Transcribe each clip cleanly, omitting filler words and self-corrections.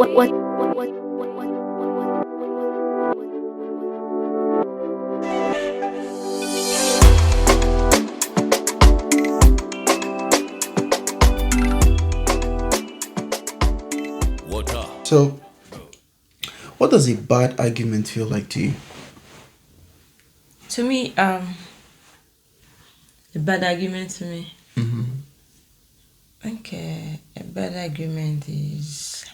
So, what does a bad argument feel like to you? To me, a bad argument to me. Okay, a bad argument is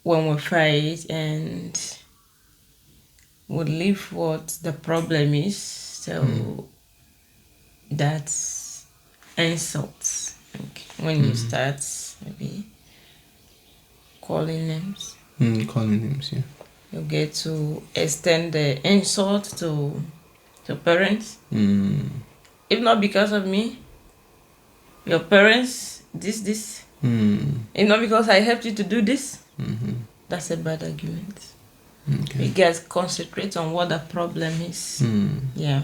when we fight and we leave what the problem is. So that's insults. Like when you start maybe calling names. Calling names, yeah. You get to extend the insult to parents. If not because of me, your parents, this. If not because I helped you to do this, that's a bad argument. Okay. You guys concentrate on what the problem is. Yeah.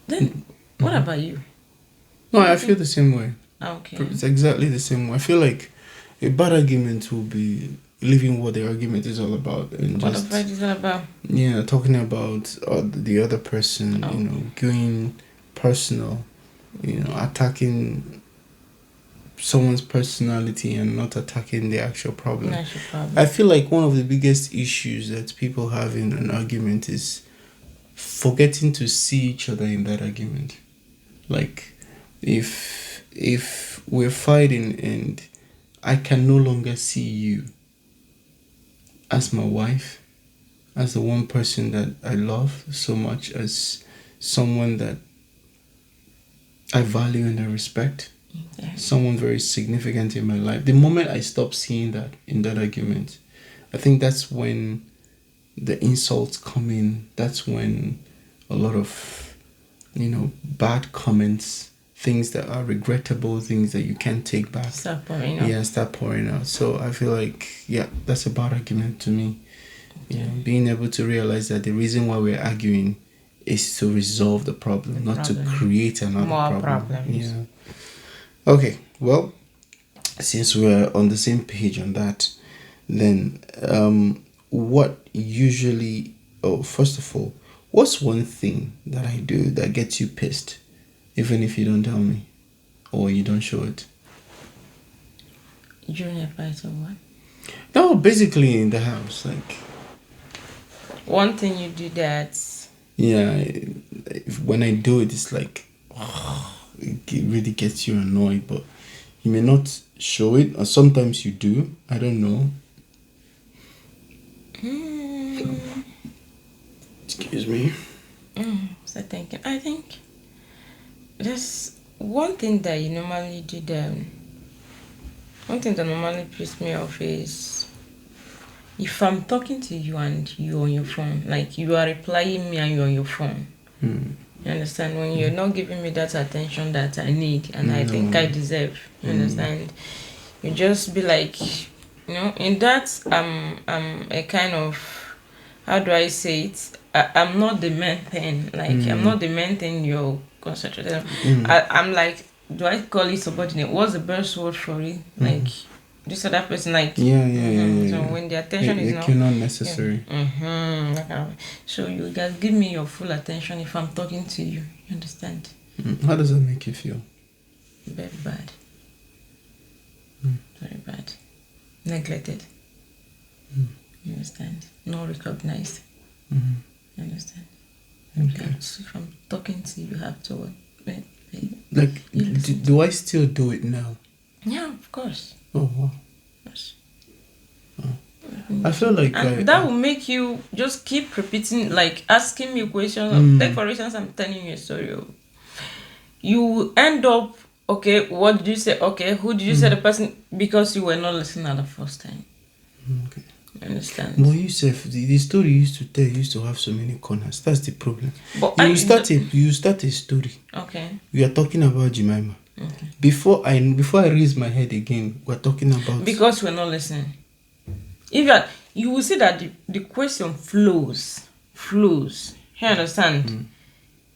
Then, what about you? No, I feel the same way. Okay. It's exactly the same way. I feel like a bad argument will be leaving what the argument is all about and What just the fight is all about? yeah, talking about the other person, going personal, attacking someone's personality and not attacking the actual problem. I feel like one of the biggest issues that people have in an argument is forgetting to see each other in that argument. Like if we're fighting and I can no longer see you as my wife, as the one person that I love so much, as someone that I value and I respect, someone very significant in my life. The moment I stop seeing that in that argument, I think that's when the insults come in. That's when a lot of, bad comments, things that are regrettable, things that you can't take back. Start pouring out. Yeah, start pouring out. So I feel like, that's a bad argument to me. Being able to realize that the reason why we're arguing is to resolve the problem, not to create another more problem. problems. Yeah. Okay, well, since we're on the same page on that, then first of all, what's one thing that I do that gets you pissed, even if you don't tell me or you don't show it? During a fight or what? No, basically in the house, like. One thing you do that. Yeah, when I do it, it's like, it really gets you annoyed, but you may not show it, or sometimes you do. I don't know. Excuse me. So thinking. I think there's one thing that you normally do that. One thing that normally pisses me off is if I'm talking to you and you're on your phone, like you are replying me and you're on your phone. You understand? When you're not giving me that attention that I need and I think I deserve. You understand? You just be like, in that I'm a kind of, how do I say it? I'm not the main thing. Like I'm not the main thing you're concentrating on. I'm like, do I call it subordinate? What's the best word for it? Like this other person, like So when the attention is not necessary. So you guys give me your full attention if I'm talking to you. You understand? How does that make you feel? Very bad. Very bad. Neglected. You understand? Not recognized. You understand? Okay. If I'm talking to you, you have to. Like, do I still do it now? Yeah, of course. Oh, wow. Yes. Oh. I feel like that will make you just keep repeating, like asking me questions. Take for instance, I'm telling you a story. You end up, okay, what did you say? Okay, who did you say the person? Because you were not listening at the first time. Okay. You understand? But you said the story you used to tell used to have so many corners. That's the problem. But you start a story. Okay. We are talking about Jemima. Okay. Before I raise my head again, we're talking about. Because we're not listening. If you will see that the question flows. You understand?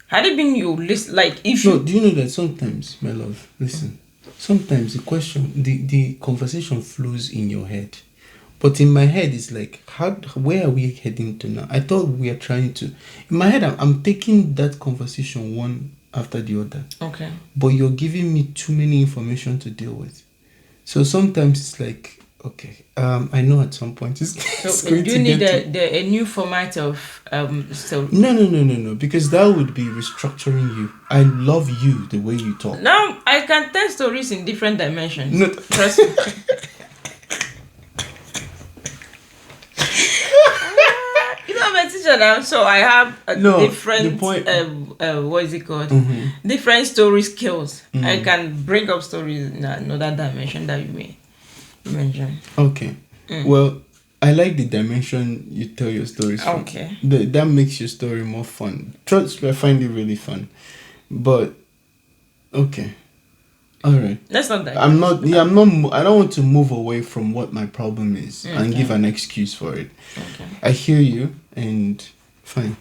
Had it been you listen, like if No, do you know that sometimes, my love, listen. Sometimes the conversation flows in your head. But in my head, it's like, where are we heading to now? I thought we are trying to. In my head, I'm taking that conversation one after the other. Okay. But you're giving me too many information to deal with. So sometimes it's like, okay, I know at some point it's So going do to you need get to. a new format of so No, because that would be restructuring you. I love you the way you talk. now I can tell stories in different dimensions. No, Trust me. You know, I'm a teacher now, so I have a No, the different point- what is it called? Mm-hmm. Different story skills. I can bring up stories in another dimension that you may mention. Okay. Well, I like the dimension you tell your stories from. Okay. That makes your story more fun. Trust me, I find it really fun. But okay. All right. Let's not digress. I'm not. Yeah, I'm not. I don't want to move away from what my problem is and Okay. give an excuse for it. Okay. I hear you, and fine.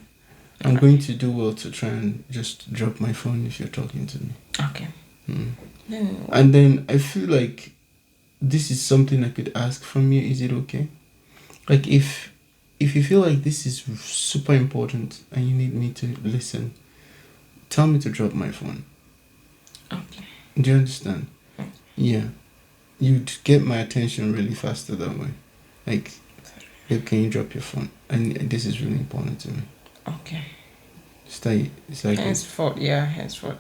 I'm going to do well to try and just drop my phone if you're talking to me. Okay. Mm. Then And then I feel like this is something I could ask from you. Is it okay? Like if you feel like this is super important and you need me to listen, tell me to drop my phone. okay. Do you understand? Yeah. You'd get my attention really faster that way. Like, hey, can you drop your phone? And this is really important to me. Okay. Stay. It's like Henceforth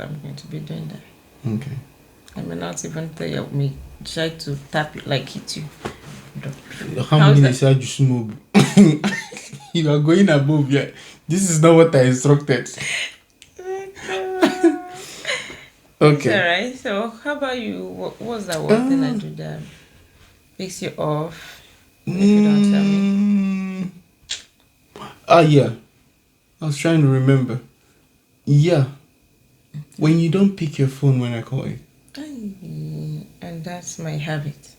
I'm going to be doing that. okay. I may not even tell you me try to tap it like hit you. How How's many that? said you smoke? You are going above. Yeah. This is not what I instructed. It's Okay. alright. So how about you? What's that one thing I do that makes you off? If you don't tell me. Yeah. I was trying to remember. Yeah. When you don't pick your phone when I call you. And that's my habit.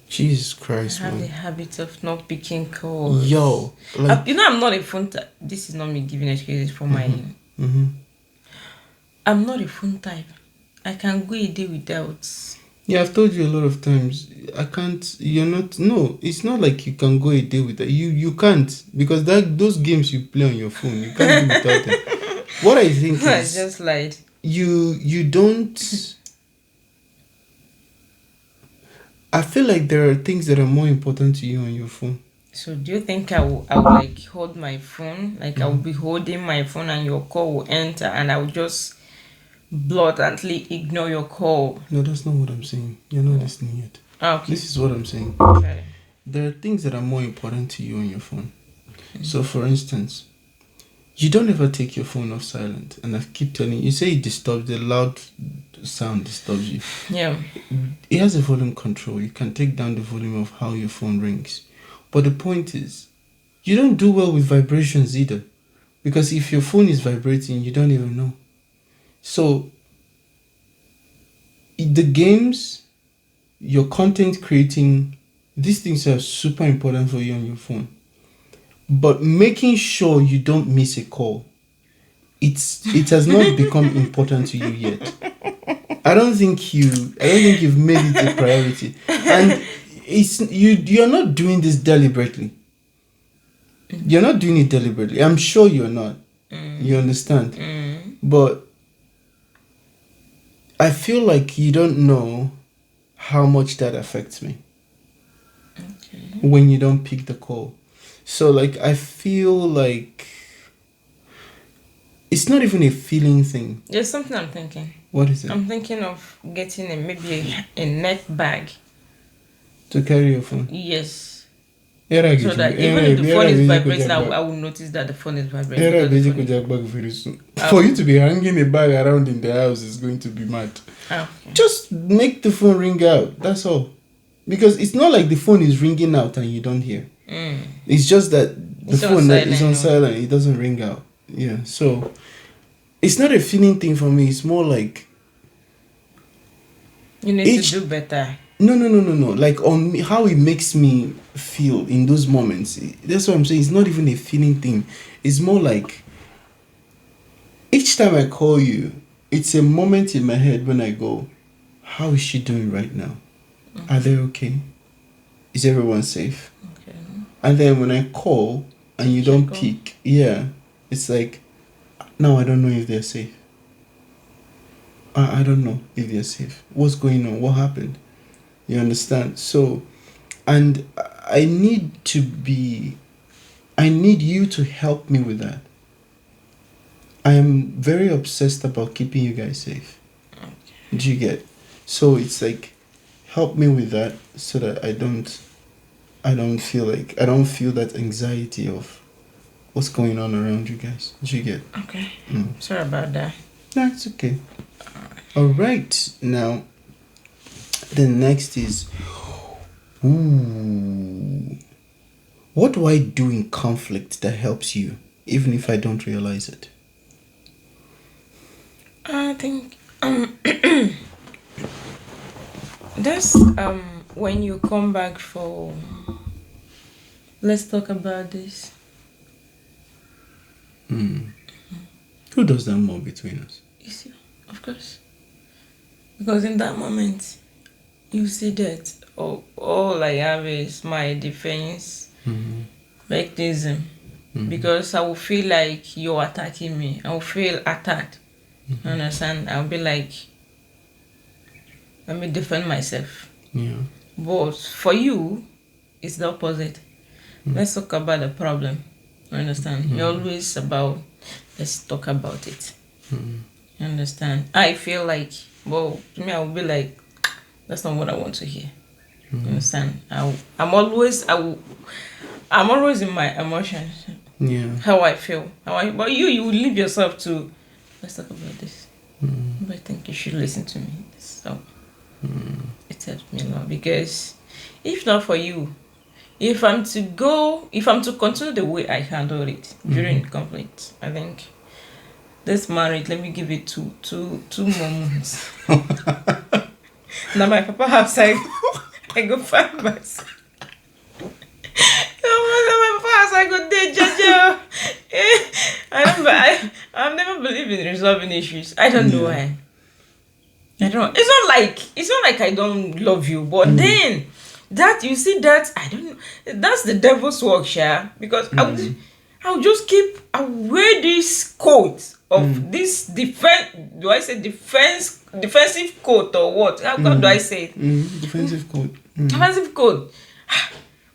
Jesus I Christ, have the man. habit of not picking calls. Yo. Like, You know, I'm not a phone type. This is not me giving excuses for my. mm-hmm. I'm not a phone type. I can go a day without. Yeah, I've told you a lot of times. I can't. You're not. No, it's not like you can go a day without. You can't, because those games you play on your phone, you can't do without them. What I think I is just lied. you don't. I feel like there are things that are more important to you on your phone. So do you think I will like hold my phone? Like I will be holding my phone and your call will enter and I will just blatantly ignore your call. No, that's not what I'm saying. You're not listening yet. Okay. This is what I'm saying. Okay. There are things that are more important to you on your phone. So, for instance, you don't ever take your phone off silent. And I keep telling you, you say it disturbs, the loud sound disturbs you. Yeah. It has a volume control. You can take down the volume of how your phone rings. But the point is, you don't do well with vibrations either. Because if your phone is vibrating, you don't even know. So, the games, your content creating, these things are super important for you on your phone. But making sure you don't miss a call, it has not become important to you yet. I don't think you've made it a priority. And you're not doing this deliberately. You're not doing it deliberately. I'm sure you're not. You understand? But I feel like you don't know how much that affects me. Okay. When you don't pick the call. So like I feel like it's not even a feeling thing. There's something I'm thinking. What is it? I'm thinking of getting maybe a neck bag. To carry your phone. Yes. So So that even if the phone is vibrating, I will notice that the phone is vibrating. because the phone is- very soon. For you to be hanging a bag around in the house is going to be mad. Okay. Just make the phone ring out. That's all. Because it's not like the phone is ringing out and you don't hear. It's just that the It's on phone is silent, on no? silent. It doesn't ring out. Yeah. So it's not a feeling thing for me. It's more like You need to do better. no. Like on me, how it makes me feel in those moments. That's what I'm saying. It's not even a feeling thing. It's more like each time I call you, it's a moment in my head when I go, how is she doing right now? Are they okay? Is everyone safe? Okay. And then when I call and you don't pick, it's like, now I don't know if they're safe. I don't know if they're safe. What's going on? What happened? You understand? So, and I need you to help me with that. I am very obsessed about keeping you guys safe. Okay. Do you get? So it's like, help me with that so that I don't feel that anxiety of what's going on around you guys. Do you get? Okay. Sorry about that. No, it's okay. All right. Now, the next is, what do I do in conflict that helps you, even if I don't realize it? I think that's when you come back for, let's talk about this. Who does that more between us? You see, of course. Because in that moment, you see that all I have is my defense mechanism. Because I will feel like you're attacking me. I will feel attacked. Understand? I'll be like, let me defend myself. Yeah. But for you, it's the opposite. Let's talk about the problem. Understand? You're always about, let's talk about it. Understand? I feel like, well, to me, I will be like, that's not what I want to hear. Understand? I'm always in my emotions. Yeah. How I feel. But you will leave yourself to, let's talk about this. But I think you should listen to me. So it helps me a lot, because if not for you, if I'm to continue the way I handle it during conflict, I think this marriage, let me give it two more months. Now my papa house, I go find myself. My papa house, I go there, Jojo. I've never believed in resolving issues. I don't know why. I don't. It's not like I don't love you, but then that, you see, that I don't know. That's the devil's work, because I'll just I wear this coat of this defensive coat, or what? How do I say it? Defensive coat. Defensive coat.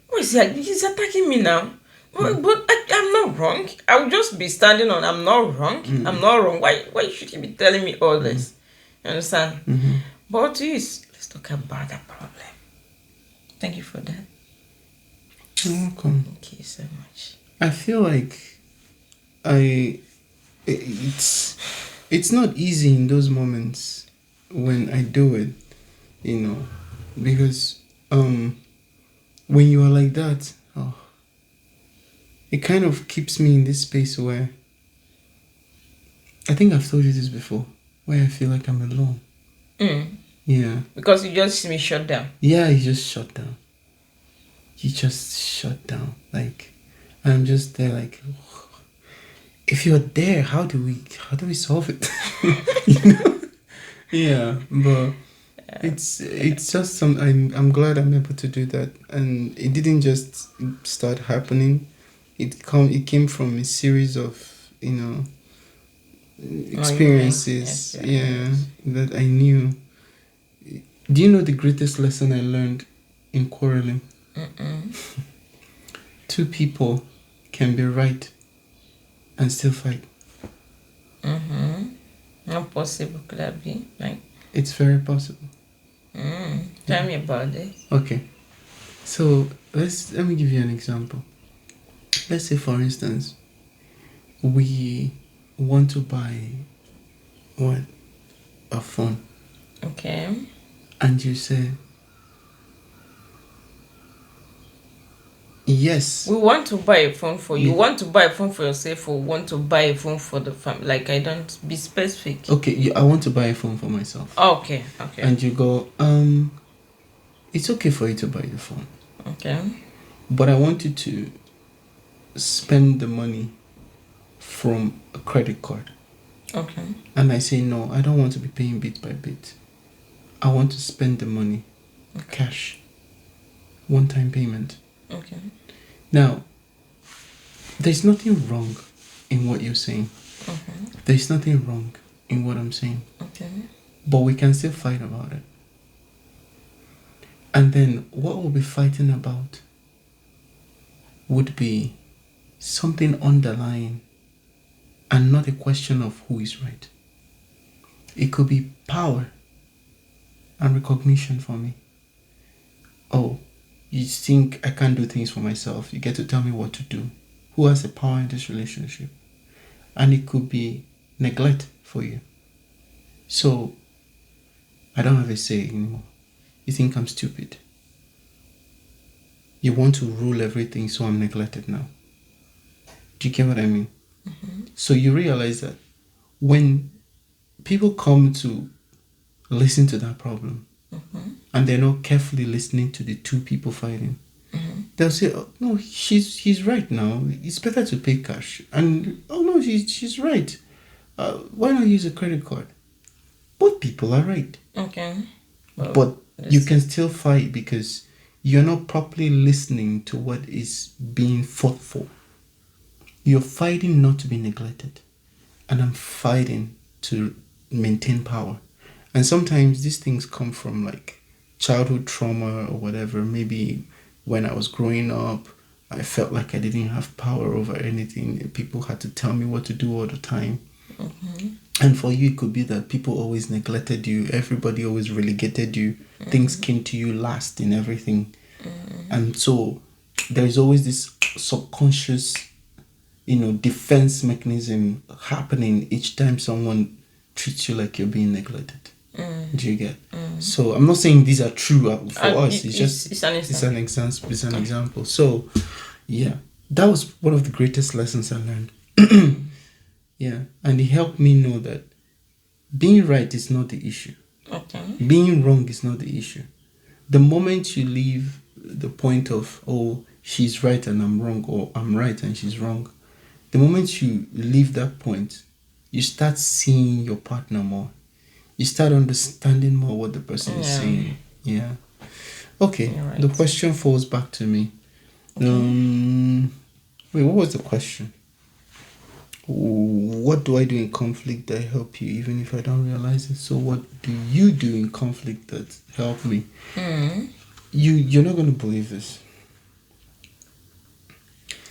What is he? He's attacking me now. But I'm not wrong. I'll just be standing on, I'm not wrong. I'm not wrong. Why should he be telling me all this? You understand? But let's talk about that problem. Thank you for that. You're welcome. Thank you so much. I feel like it's not easy in those moments when I do it, because when you are like that, it kind of keeps me in this space where, I think I've told you this before, where I feel like I'm alone. Yeah. Because you just see me shut down. Yeah, you just shut down. You just shut down. Like, I'm just there like, if you're there, how do we solve it? Yeah, but it's just I'm glad I'm able to do that, and it didn't just start happening. It came from a series of experiences, that I knew. Do you know the greatest lesson I learned in quarreling? Two people can be right and still fight. Not possible, could that be? Like, it's very possible. Tell me about this. Okay, so let me give you an example. Let's say, for instance, we want to buy a phone. Okay. And you say, yes. We want to buy a phone for you. You want to buy a phone for yourself, or want to buy a phone for the family? Like, I don't be specific. Okay, I want to buy a phone for myself. Okay. And you go, it's okay for you to buy the phone. Okay. But I want you to spend the money from a credit card. Okay. And I say, no, I don't want to be paying bit by bit. I want to spend the money, cash, one-time payment. Okay. Now, there's nothing wrong in what you're saying. There's nothing wrong in what I'm saying. Okay. But we can still fight about it. And then what we'll be fighting about would be something underlying and not a question of who is right. It could be power and recognition for me. Oh, you think I can't do things for myself? You get to tell me what to do. Who has the power in this relationship? And it could be neglect for you. So, I don't have a say anymore. You think I'm stupid. You want to rule everything, so I'm neglected now. Do you get what I mean? So you realize that when people come to listen to that problem, and they're not carefully listening to the two people fighting, they'll say, oh, no, he's right now. It's better to pay cash. And, oh, no, she's right. Why not use a credit card? Both people are right. Okay. Well, But you can still fight because you're not properly listening to what is being fought for. You're fighting not to be neglected. And I'm fighting to maintain power. And sometimes these things come from like childhood trauma or whatever. Maybe when I was growing up, I felt like I didn't have power over anything. People had to tell me what to do all the time. And for you, it could be that people always neglected you. Everybody always relegated you. Things came to you last in everything. And so there's always this subconscious, defense mechanism happening each time someone treats you like you're being neglected. Do you get? So I'm not saying these are true for us. It's an example. So yeah, that was one of the greatest lessons I learned. Yeah, and it helped me know that being right is not the issue. Okay. Being wrong is not the issue. The moment you leave the point of, oh, she's right and I'm wrong, or I'm right and she's wrong, the moment you leave that point, you start seeing your partner more. You start understanding more what the person is saying. Yeah. Okay, right. The question falls back to me. Wait, what was the question? What do I do in conflict that help you even if I don't realize it? So what do you do in conflict that help me? You're not going to believe this.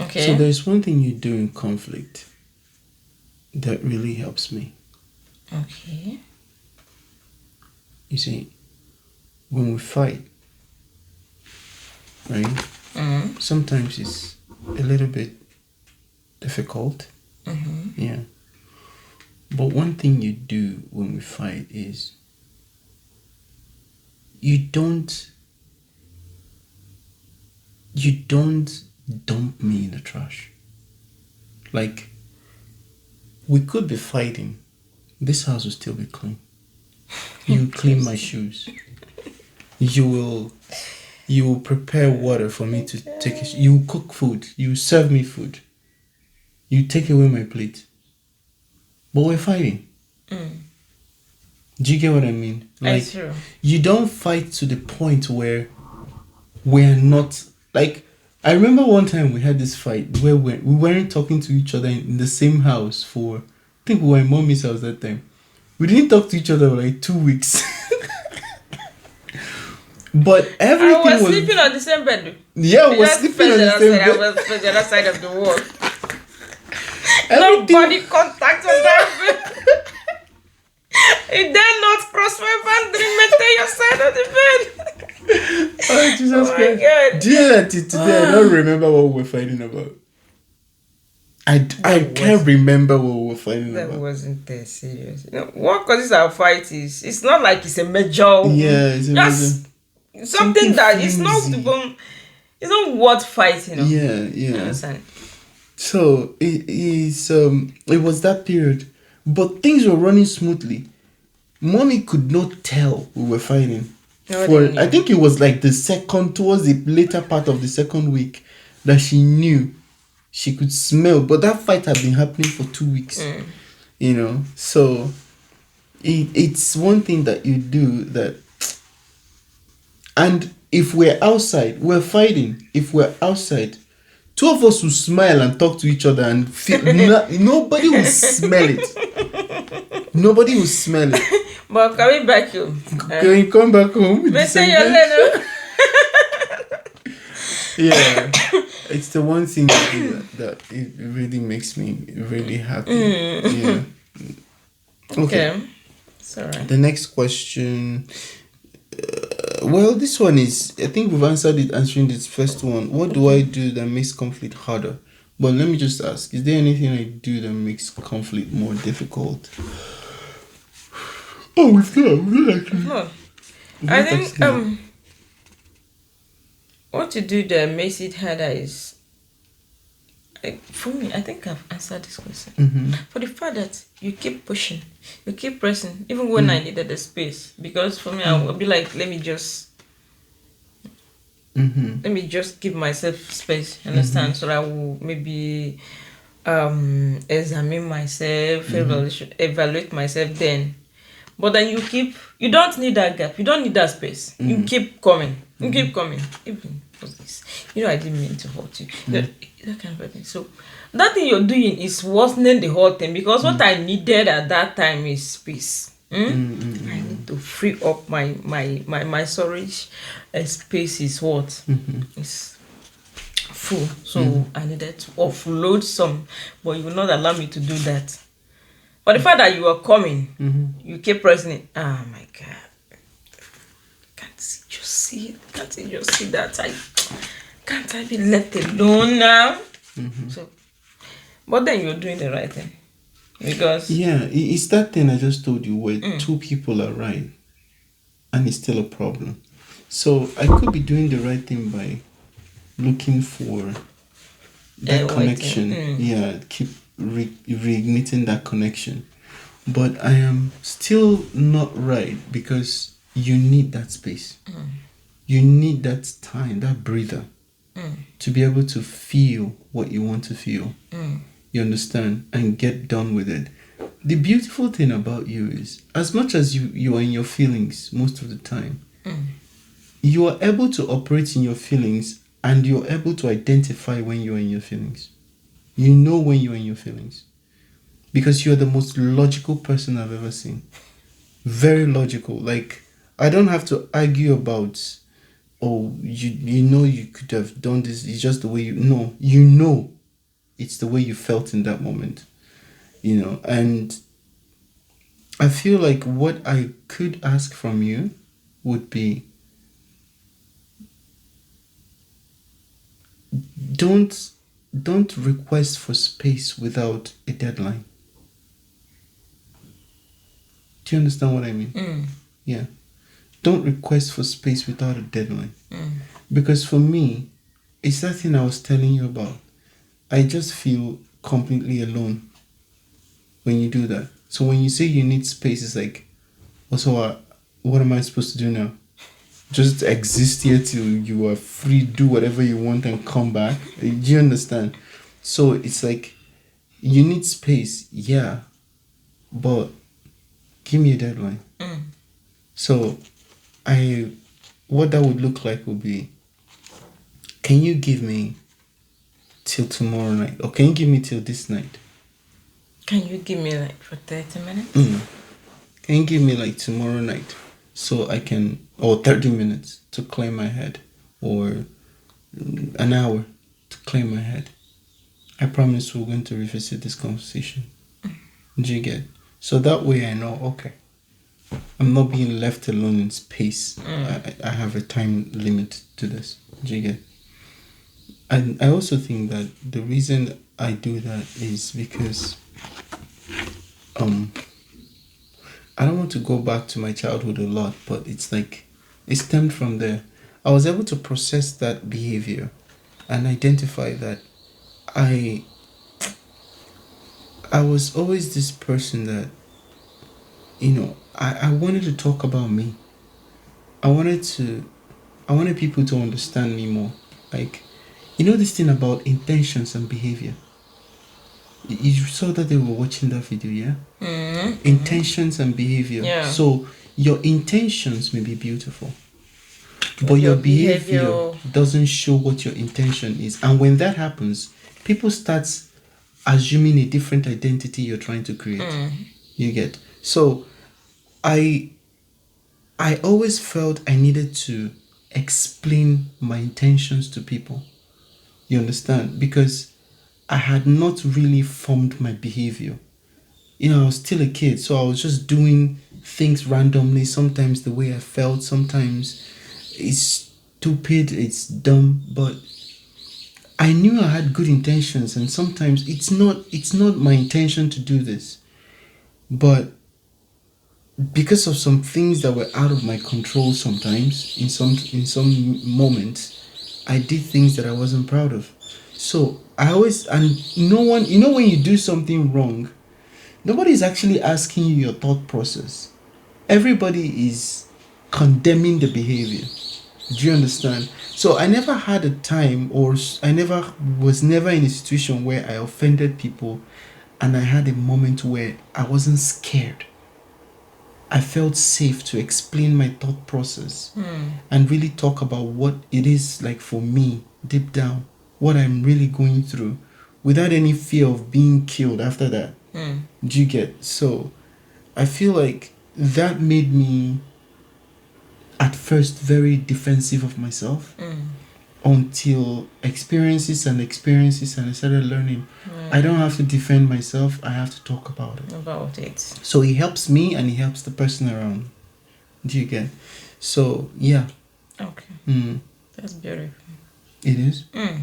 Okay. So there's one thing you do in conflict that really helps me. Okay. You see, when we fight, right? Sometimes it's a little bit difficult. Yeah. But one thing you do when we fight is you don't dump me in the trash. Like, we could be fighting. This house will still be clean. You clean my shoes. You will prepare water for me to take. You cook food. You serve me food. You take away my plate. But we're fighting. Do you get what I mean? Like, true. You don't fight to the point where we're not, like, I remember one time we had this fight where we weren't talking to each other in the same house for, I think we were in mommy's house that time. We didn't talk to each other for like 2 weeks. But everything I was sleeping on the same bed. Yeah, we were sleeping on the same bed. I was on the other side of the wall. No body contact on that bed. You dare not cross my boundary, maintain your side of the bed. Oh, Jesus my Christ. God. Do you know that today I don't remember what we were fighting about? I can't remember what we were fighting That about. wasn't that serious. What causes our fight is, it's not like it's a major. Yeah, it's a just major. something that it's flimsy. it's not worth fighting. Yeah. You understand? So it was that period, but things were running smoothly. Mommy could not tell we were fighting. I think it was like towards the later part of the second week that she knew. She could smell, but that fight had been happening for 2 weeks. So it's one thing that you do that And if we're outside, we're fighting. If we're outside, two of us will smile and talk to each other and feel nobody will smell it. Nobody will smell it. But coming back home, Can you come back home? Mr. Yoleno. Yeah, it's the one thing that it really makes me really happy. Yeah. Okay. It's alright. The next question. Well, this one is, I think we've answered it answering this first one. What do I do that makes conflict harder? But let me just ask, is there anything I do that makes conflict more difficult? Oh, it's not. No. I think what you do that makes it harder is, for me, I think I've answered this question. For the fact that you keep pushing, you keep pressing, even when I needed the space. Because for me, I will be like, let me just give myself space, understand? So I will maybe examine myself, evaluate myself then. But then you don't need that gap, you don't need that space. You keep coming, Even what's this? I didn't mean to hurt you. That kind of thing. So that thing you're doing is worsening the whole thing, because what I needed at that time is space. I need to free up my storage space is what is full. So I needed to offload some, but you will not allow me to do that. But the fact that you are coming, you keep pressing it. Oh my God. Can't you see it? Can't you just see that? Can't I be left alone now? So, but then you're doing the right thing. Because it's that thing I just told you where two people are right and it's still a problem. So I could be doing the right thing by looking for that connection. Keep reigniting that connection. But I am still not right because you need that space. You need that time, that breather to be able to feel what you want to feel. You understand? And get done with it. The beautiful thing about you is, as much as you are in your feelings most of the time, you are able to operate in your feelings and you're able to identify when you're in your feelings. You know when you're in your feelings. Because you're the most logical person I've ever seen. Very logical. Like, I don't have to argue about, you could have done this. It's just the way you know. It's the way you felt in that moment, and I feel like what I could ask from you would be, don't request for space without a deadline. Do you understand what I mean? Yeah. Don't request for space without a deadline. Because for me, it's that thing I was telling you about. I just feel completely alone when you do that. So when you say you need space, it's like, also, what am I supposed to do now? Just exist here till you are free, do whatever you want and come back? Do you understand? So it's like, you need space, yeah, but give me a deadline. So what that would look like would be, can you give me till tomorrow night, or can you give me till this night? Can you give me like for 30 minutes? Can you give me like tomorrow night so I can, or 30 minutes to clear my head, or an hour to clear my head? I promise we're going to revisit this conversation. Do you get? So that way I know, okay, I'm not being left alone in space. I have a time limit to this. Do you get? And I also think that the reason I do that is because I don't want to go back to my childhood a lot, but it's like it stemmed from there. I was able to process that behavior and identify that I was always this person that, I wanted to talk about me. I wanted people to understand me more. Like, this thing about intentions and behavior. You saw that they were watching that video, yeah? Intentions and behavior. Yeah. So your intentions may be beautiful, but your behavior doesn't show what your intention is. And when that happens, people start assuming a different identity you're trying to create. You get? So I always felt I needed to explain my intentions to people. You understand? Because I had not really formed my behavior. I was still a kid, so I was just doing things randomly, sometimes the way I felt, sometimes it's stupid, it's dumb, but I knew I had good intentions, and sometimes it's not my intention to do this. But because of some things that were out of my control sometimes, in some moments, I did things that I wasn't proud of. So I always, and no one, when you do something wrong, nobody is actually asking you your thought process. Everybody is condemning the behavior. Do you understand? So I never had a time, or I was never in a situation where I offended people and I had a moment where I wasn't scared. I felt safe to explain my thought process and really talk about what it is like for me deep down, what I'm really going through, without any fear of being killed after that. Do you get? So I feel like that made me at first very defensive of myself until experiences and I started learning I don't have to defend myself, I have to talk about it. So it helps me and it helps the person around. Do you get? So yeah. Okay. That's beautiful. It is? Oh,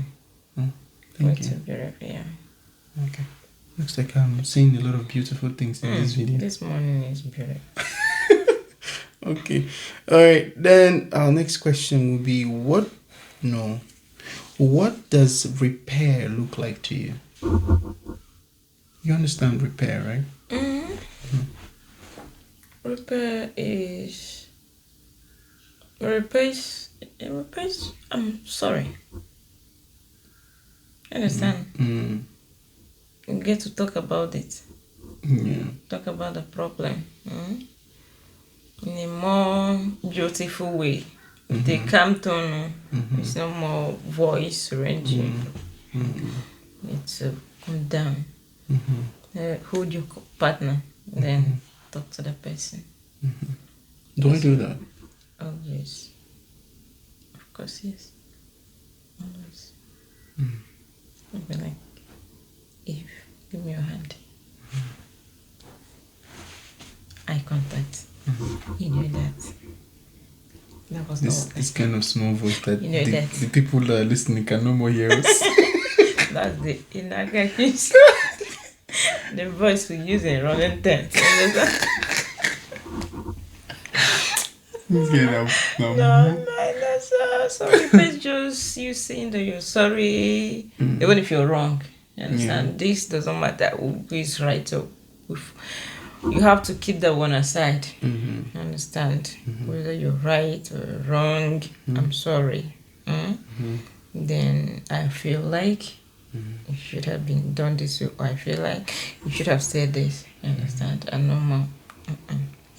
thank you. Beautiful, yeah. Okay. Looks like I'm saying a lot of beautiful things in this video. This morning is beautiful. Okay. All right. Then our next question will be what does repair look like to you? You understand repair, right? Repair is I'm sorry. Understand? You get to talk about it. Yeah. Talk about the problem in a more beautiful way. With a calm tone. It's no more voice ranging. It's calm down. Hold your partner, then talk to the person. Do I do that? Always. Of course, yes. Always. I'll be like, Eve, give me your hand. Eye contact. You know that. That was this kind of small voice that that the people that are listening can no more hear us. That's the inner guidance. The voice we use in running tents. No, that's sorry. It's just you saying that you're sorry, even if you're wrong. You understand? This doesn't matter who is right or you have to keep that one aside. Understand? Whether you're right or wrong, I'm sorry. Then I feel like you should have been done this way, or I feel like you should have said this. Understand? And no more.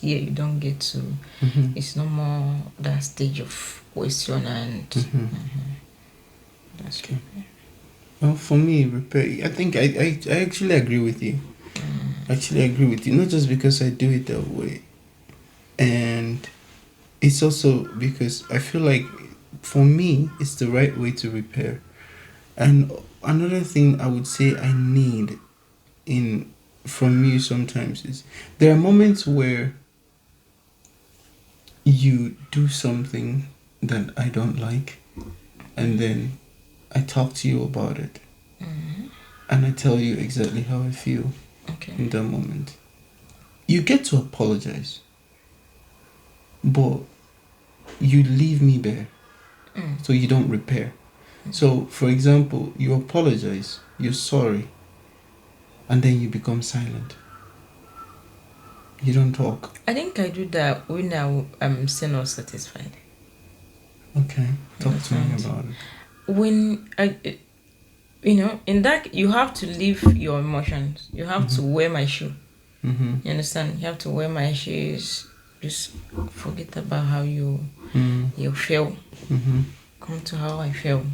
Here you don't get to. It's no more that stage of question and. That's okay. Well, for me, repair. I think I actually agree with you. Actually, agree with you. Not just because I do it that way, and it's also because I feel like for me it's the right way to repair. And another thing I would say I need from you sometimes is there are moments where you do something that I don't like, and then I talk to you about it, and I tell you exactly how I feel in that moment. You get to apologize, but you leave me bare, so you don't repair. So, for example, you apologize, you're sorry, and then you become silent. You don't talk. I think I do that when I'm still not satisfied. Okay, talk to me about it. When in that you have to leave your emotions. You have to wear my shoe. You understand? You have to wear my shoes. just forget about how you feel. Come to how I feel.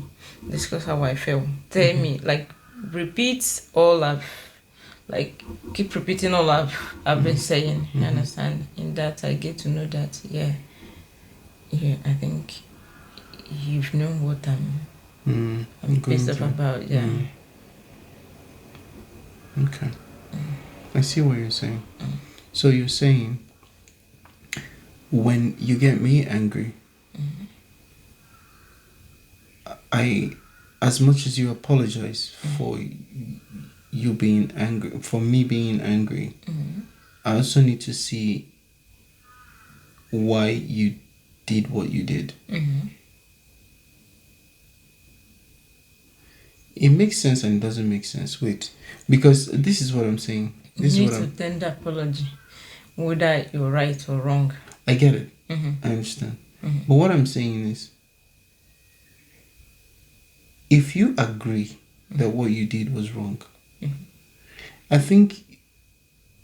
Discuss how I feel. Tell me, like, repeat all I've, like, keep repeating all I've been saying. You understand? In that, I get to know that, yeah, I think you've known what I'm pissed off about. Yeah. Okay. I see what you're saying. So you're saying when you get me angry, I, as much as you apologize for you being angry, for me being angry, I also need to see why you did what you did. It makes sense and it doesn't make sense. Wait, because this is what I'm saying. This You is need what to tender apology, whether you're right or wrong. I get it. I understand. But what I'm saying is, if you agree that what you did was wrong, I think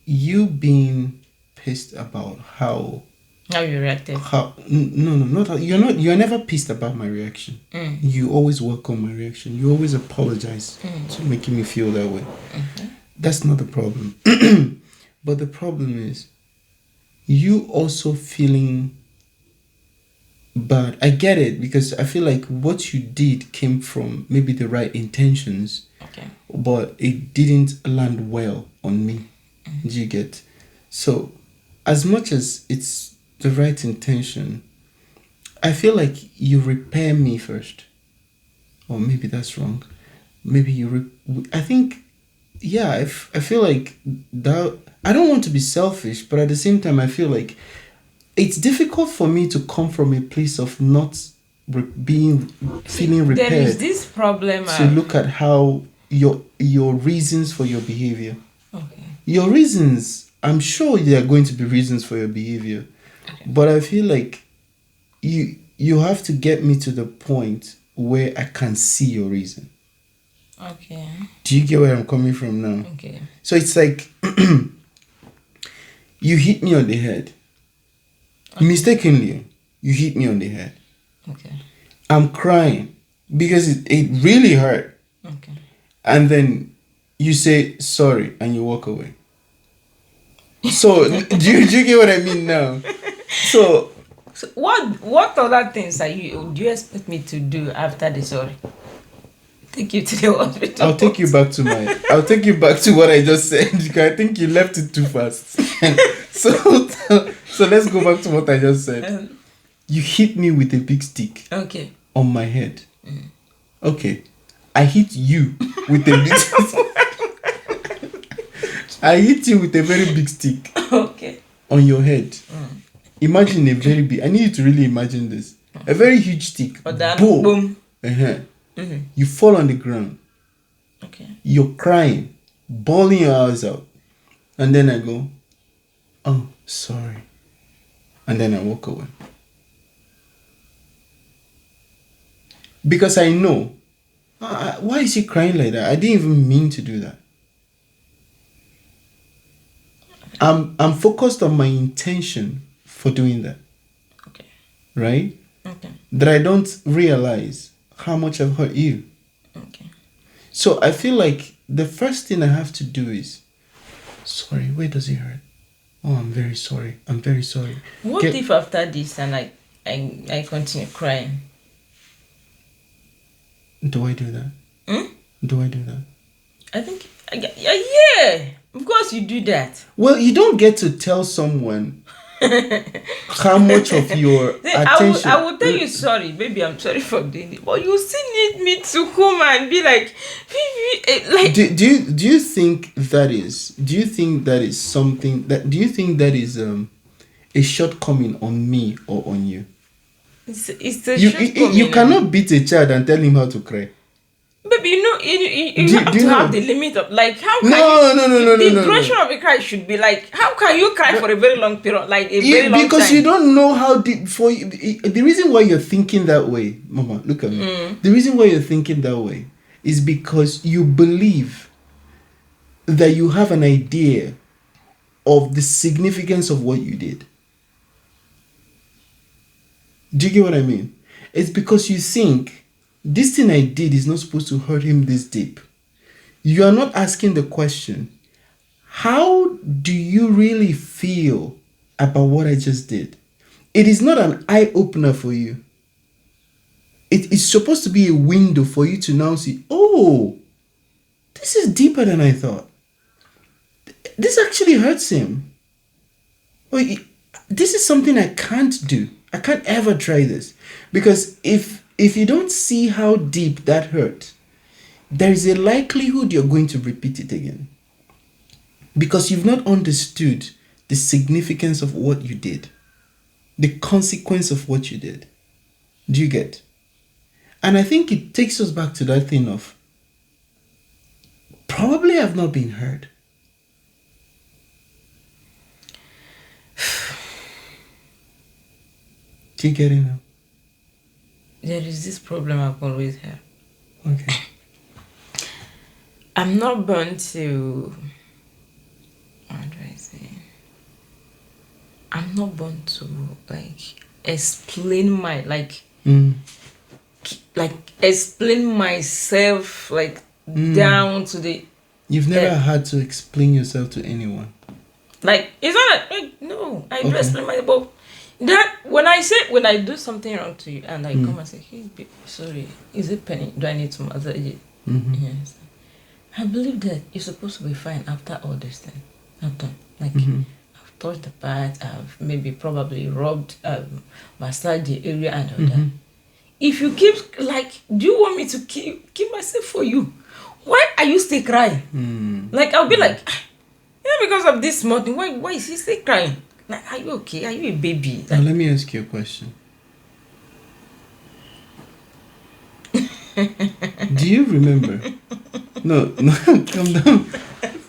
you being pissed about how you reacted. You're never pissed about my reaction. You always welcome my reaction. You always apologize to making me feel that way. That's not the problem. But the problem is you also feeling bad. I get it, because I feel like what you did came from maybe the right intentions, but it didn't land well on me. Do you get? So as much as it's the right intention, I feel like you repair me first. Or maybe that's wrong. Maybe I think, yeah, I feel like that. I don't want to be selfish, but at the same time, I feel like it's difficult for me to come from a place of not feeling repaired. There is this problem. To look at how your reasons for your behavior. Okay. Your reasons, I'm sure there are going to be reasons for your behavior, but I feel like you have to get me to the point where I can see your reason. Okay. Do you get where I'm coming from now? Okay. So it's like you hit me on the head. Mistakenly, you hit me on the head. Okay. I'm crying because it really hurt. Okay. And then you say sorry and you walk away. So do you get what I mean now? So what other things do you expect me to do after the sorry? Take you to the hospital. I'll take you back to what I just said, because I think you left it too fast. So let's go back to what I just said. You hit me with a big stick. Okay. On my head. Okay. I hit you with a big stick. I hit you with a very big stick. Okay. On your head. Imagine a very big. I need you to really imagine this. A very huge stick. Boom. You fall on the ground. Okay. You're crying, bawling your eyes out, and then I go, "Oh, sorry," and then I walk away. Because I know, why is he crying like that? I didn't even mean to do that. I'm focused on my intention for doing that. Okay. Right? Okay. That I don't realize how much I've hurt you. Okay. So I feel like the first thing I have to do is, sorry, where does it hurt? Oh, I'm very sorry. I'm very sorry. What if after this and I continue crying? Do I do that? Do I do that? I think, yeah, of course you do that. Well, you don't get to tell someone how much of your attention. I will tell you sorry, baby, I'm sorry for doing it, but you still need me to come and be like, like. Do you think that is? Do you think that is something that? Do you think that is a shortcoming on me or on you? It's a shortcoming. You cannot beat a child and tell him how to cry. Baby, you have to have the limit of, like, how can no. The duration of a cry should be like, how can you cry for a very long period, like a very long time? Because you don't know how deep. The reason why you're thinking that way, Mama, look at me. The reason why you're thinking that way is because you believe that you have an idea of the significance of what you did. Do you get what I mean? It's because you think this thing I did is not supposed to hurt him this deep. You are not asking the question, how do you really feel about what I just did? It is not an eye opener for you. It is supposed to be a window for you to now see, oh, this is deeper than I thought. This actually hurts him. This is something I can't do. I can't ever try this. Because if you don't see how deep that hurt, there is a likelihood you're going to repeat it again. Because you've not understood the significance of what you did. The consequence of what you did. Do you get? And I think it takes us back to that thing of probably I've not been heard. Do you get it now? There is this problem I've always had. Okay. I'm not born to... How do I say? I'm not born to, explain my, explain myself, down to the... You've never had to explain yourself to anyone. It's not no, I do explain myself, but that, when I do something wrong to you, and I come and say, hey, babe, sorry, is it penny? Do I need to massage it? Yes. I believe that you're supposed to be fine after all this thing. After, I've touched the part, I've probably rubbed, massaged the area and all that. If you keep, do you want me to keep myself for you? Why are you still crying? I'll be because of this small thing, why is he still crying? Are you okay? Are you a baby? Now let me ask you a question. Do you remember? No, calm down.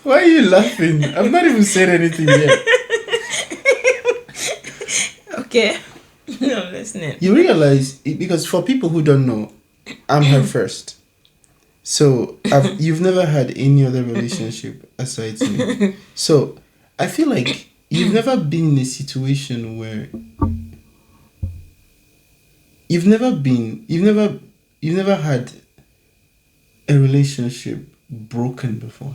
Why are you laughing? I've not even said anything yet. Okay. No, I'm listening. You realize, because for people who don't know, I'm her first. So you've never had any other relationship aside me. So I feel like you've never been in a situation where you've never had a relationship broken before.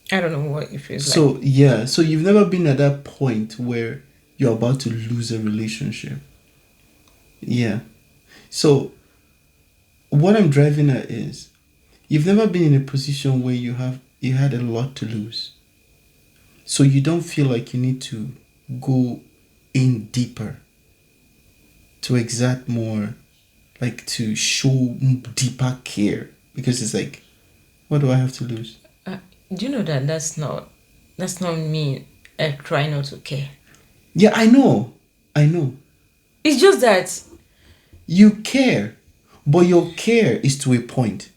I don't know what it feels like. So you've never been at that point where you're about to lose a relationship. Yeah. So what I'm driving at is, you've never been in a position where you had a lot to lose. So you don't feel like you need to go in deeper, to exert more, to show deeper care, because it's what do I have to lose? Do you know that that's not me trying not to care? Yeah, I know. It's just that you care, but your care is to a point.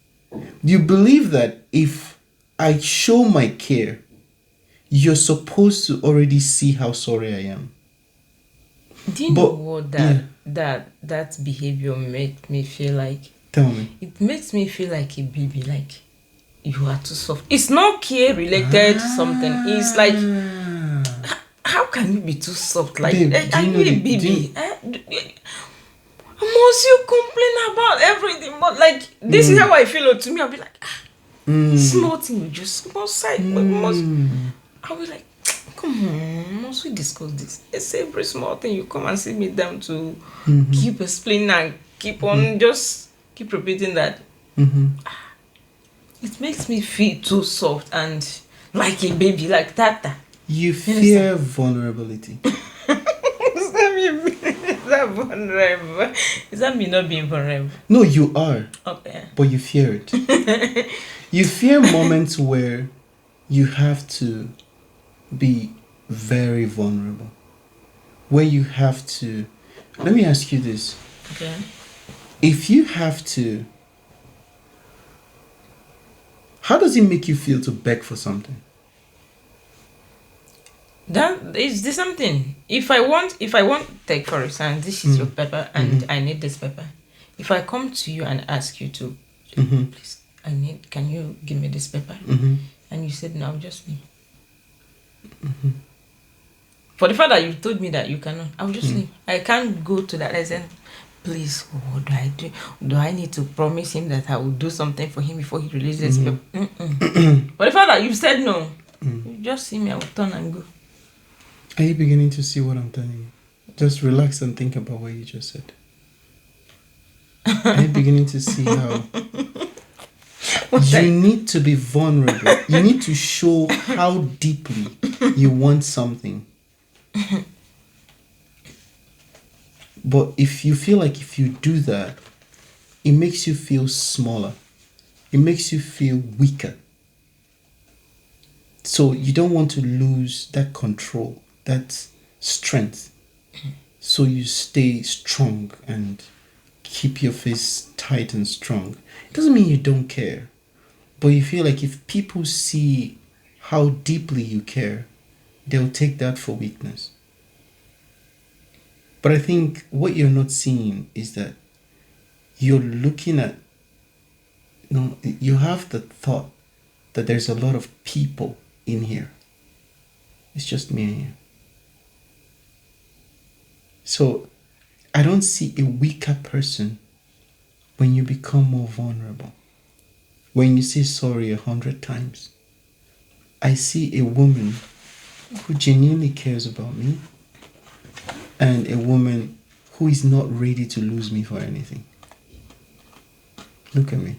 You believe that if I show my care, you're supposed to already see how sorry I am. Do you know what that behavior made me feel like? Tell me. It makes me feel like a baby, you are too soft. It's not care related to something. It's how can you be too soft? Babe, are you a baby? Must you complain about everything? But this is how I feel. To me, I'll be small thing, we just must side. I'll be come on, must we discuss this? It's every small thing you come and sit me down to keep explaining and keep on just keep repeating that. It makes me feel too soft and like a baby, like Tata. You fear vulnerability. Is that vulnerable? Is that me not being vulnerable? No, you are. Okay. But you fear it. You fear moments where you have to be very vulnerable. Where you have to... Let me ask you this. Okay. If you have to... How does it make you feel to beg for something? That is this something. If I want, take for example, this is your pepper and I need this pepper. If I come to you and ask you to, please, can you give me this pepper? And you said, no, just me. For the fact that you told me that you cannot, I will just leave. I can't go to that extent. Please, what do I do? Do I need to promise him that I will do something for him before he releases me? But the fact that you said no, you just see me, I will turn and go. Are you beginning to see what I'm telling you? Just relax and think about what you just said. Are you beginning to see how you need to be vulnerable? You need to show how deeply you want something. But if you feel like if you do that, it makes you feel smaller. It makes you feel weaker. So you don't want to lose that control, that strength. So you stay strong and keep your face tight and strong. It doesn't mean you don't care. But you feel like if people see how deeply you care, they'll take that for weakness. But I think what you're not seeing is that you're looking at, you have the thought that there's a lot of people in here. It's just me and you. So I don't see a weaker person when you become more vulnerable. When you say sorry 100 times. I see a woman who genuinely cares about me and a woman who is not ready to lose me for anything. Look at me.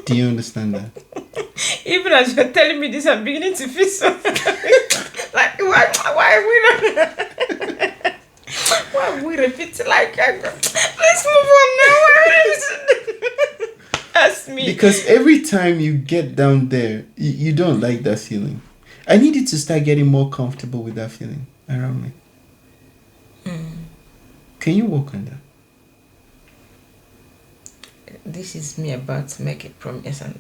Do you understand that? Even as you're telling me this, I'm beginning to feel so like why are we not why are we repeating like let's move on now. Ask me. Because every time you get down there, you don't like that feeling. I need you to start getting more comfortable with that feeling around me. Can you work on that? This is me about to make a promise and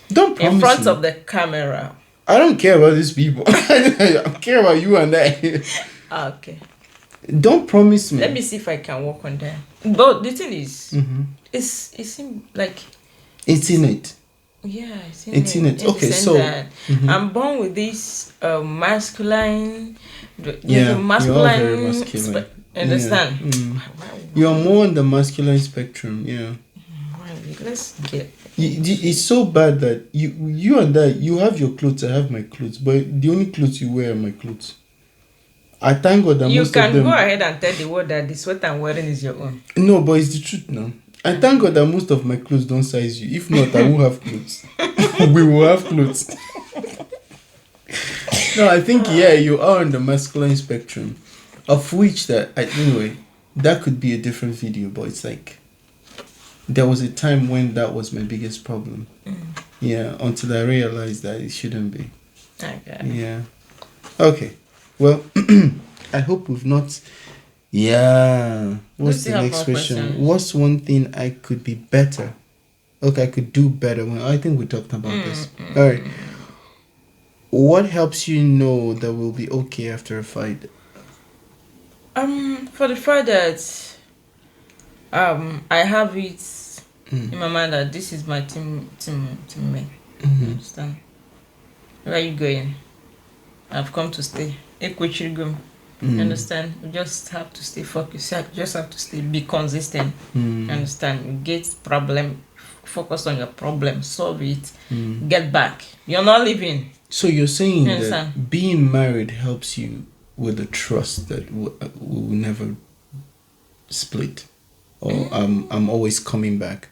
Don't promise in front me. of the camera. I don't care about these people. I care about you and I. Okay. Don't promise me. Let me see if I can work on that. But the thing is, it seems like it's in it. Yeah, it's in it. Okay, so I'm born with this masculine. Yeah, masculine. you're all very masculine. Understand? Yeah. You're more on the masculine spectrum. Yeah. Let's get. It's so bad that you and I, you have your clothes, I have my clothes, but the only clothes you wear are my clothes. I thank God that you most can of them. Go ahead and tell the world that the sweater I'm wearing is your own. No, but it's the truth now. I thank God that most of my clothes don't size you. If not, I won't have clothes. We will have clothes. No, I think you are on the masculine spectrum, of which anyway, that could be a different video. But it's like there was a time when that was my biggest problem. Yeah, until I realized that it shouldn't be. Okay. Yeah. Okay. Well, I hope we've not. Yeah. What's the next question? What's one thing I could be better? Okay, I could do better. I think we talked about this. All right. What helps you know that we'll be okay after a fight? For the fact that I have it in my mind that this is my teammate. Understand? Where are you going? I've come to stay. Understand? You just have to stay focused. You just have to be consistent. Understand? You get problem, focus on your problem, solve it, get back. You're not leaving. So you're saying that being married helps you with the trust that we will never split, or I'm always coming back.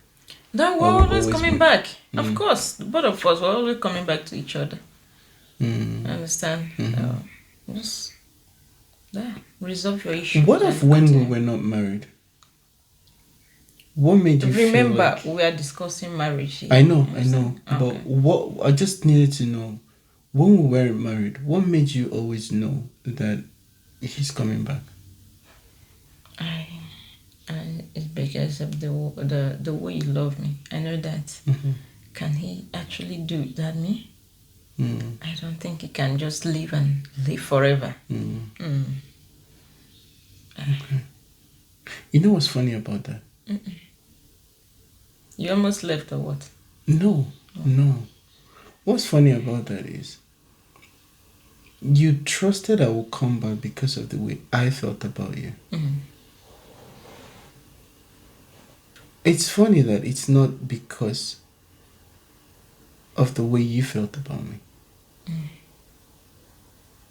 That we're always coming back. Of course, both of us, we're always coming back to each other. Understand? Just resolve your issue. What if when we were not married? What made you remember feel like... we are discussing marriage here. I know. Okay. But what I just needed to know, when we weren't married, what made you always know that he's coming back? It's because of the way you love me. I know that. Can he actually do that me? I don't think he can just live and live forever. Okay. You know what's funny about that? You almost left or what? No. What's funny about that is you trusted I would come back because of the way I felt about you. It's funny that it's not because of the way you felt about me.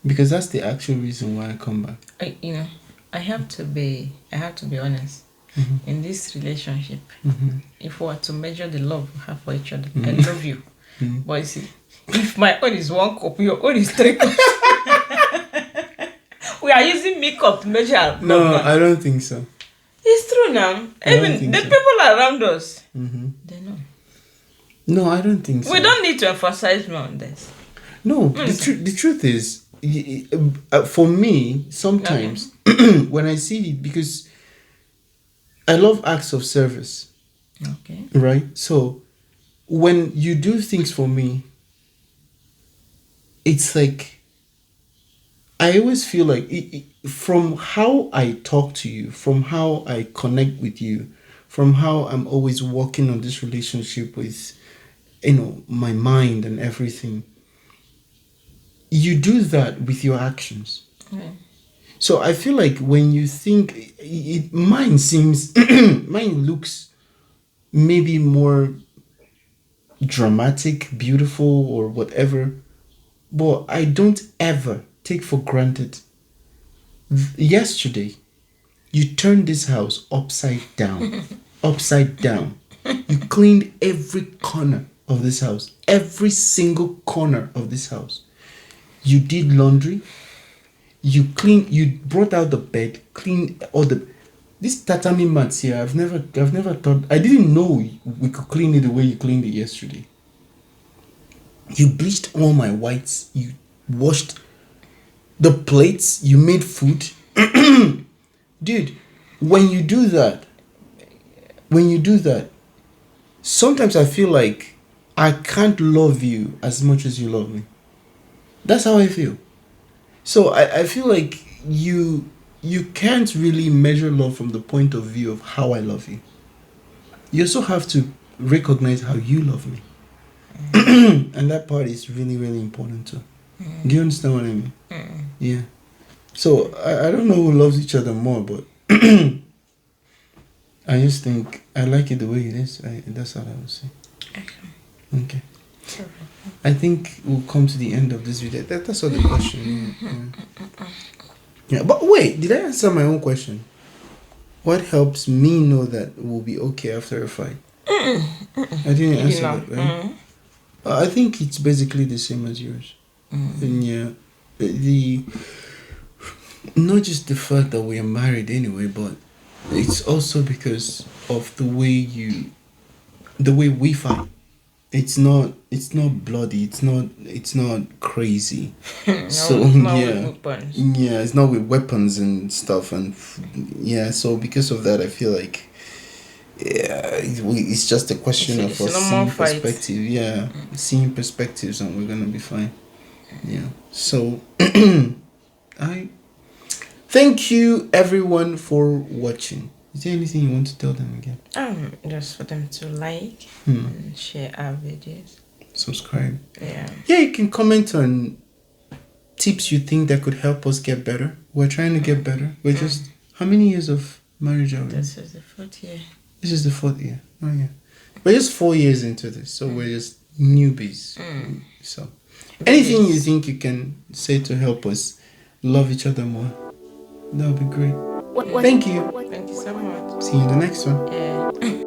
Because that's the actual reason why I come back. I have to be honest. In this relationship, if we were to measure the love we have for each other, I love you. But you see, if my own is 1 cup, your own is 3 cups. We are using makeup to measure our love. No, I don't think so. It's true now. Even the people around us, they know. No, I don't think so. We don't need to emphasize more on this. No, the truth is, for me, sometimes when I see it, because I love acts of service. Okay. Right? So when you do things for me, it's like, I always feel like from how I talk to you, from how I connect with you, from how I'm always working on this relationship with, my mind and everything, you do that with your actions. So I feel like when you think, mine looks maybe more dramatic, beautiful, or whatever, but I don't ever take for granted. Yesterday, you turned this house upside down. Upside down. You cleaned every corner of this house. Every single corner of this house. You did laundry. You brought out the bed, cleaned all this tatami mats here. I've never thought, I didn't know we could clean it the way you cleaned it yesterday. You bleached all my whites. You washed the plates. You made food. Dude, when you do that, sometimes I feel like I can't love you as much as you love me. That's how I feel. So I feel like you can't really measure love from the point of view of how I love you. You also have to recognize how you love me. And that part is really, really important too. Do you understand what I mean? Yeah. So I don't know who loves each other more, but I just think I like it the way it is. That's all I would say. Okay. I think we'll come to the end of this video. That's all the question. Yeah, but wait, did I answer my own question? What helps me know that we'll be okay after a fight? I didn't answer that, right? I think it's basically the same as yours. And yeah, not just the fact that we are married anyway, but it's also because of the way we fight. It's not bloody. It's not crazy. So yeah, it's not with weapons and stuff, and yeah. So because of that, I feel like it's just a question of us seeing perspective. Yeah, seeing perspectives, and we're gonna be fine. Yeah. So I thank you everyone for watching. Is there anything you want to tell them again? Just for them to like and share our videos. Subscribe. Yeah. Yeah, you can comment on tips you think that could help us get better. We're trying to get better. We're just, how many years of marriage are we? This is the 4th year. This is the 4th year. Oh yeah. We're just 4 years into this, so we're just newbies. So anything you think you can say to help us love each other more, that would be great. Thank you. Thank you so much. See you in the next one. Yeah.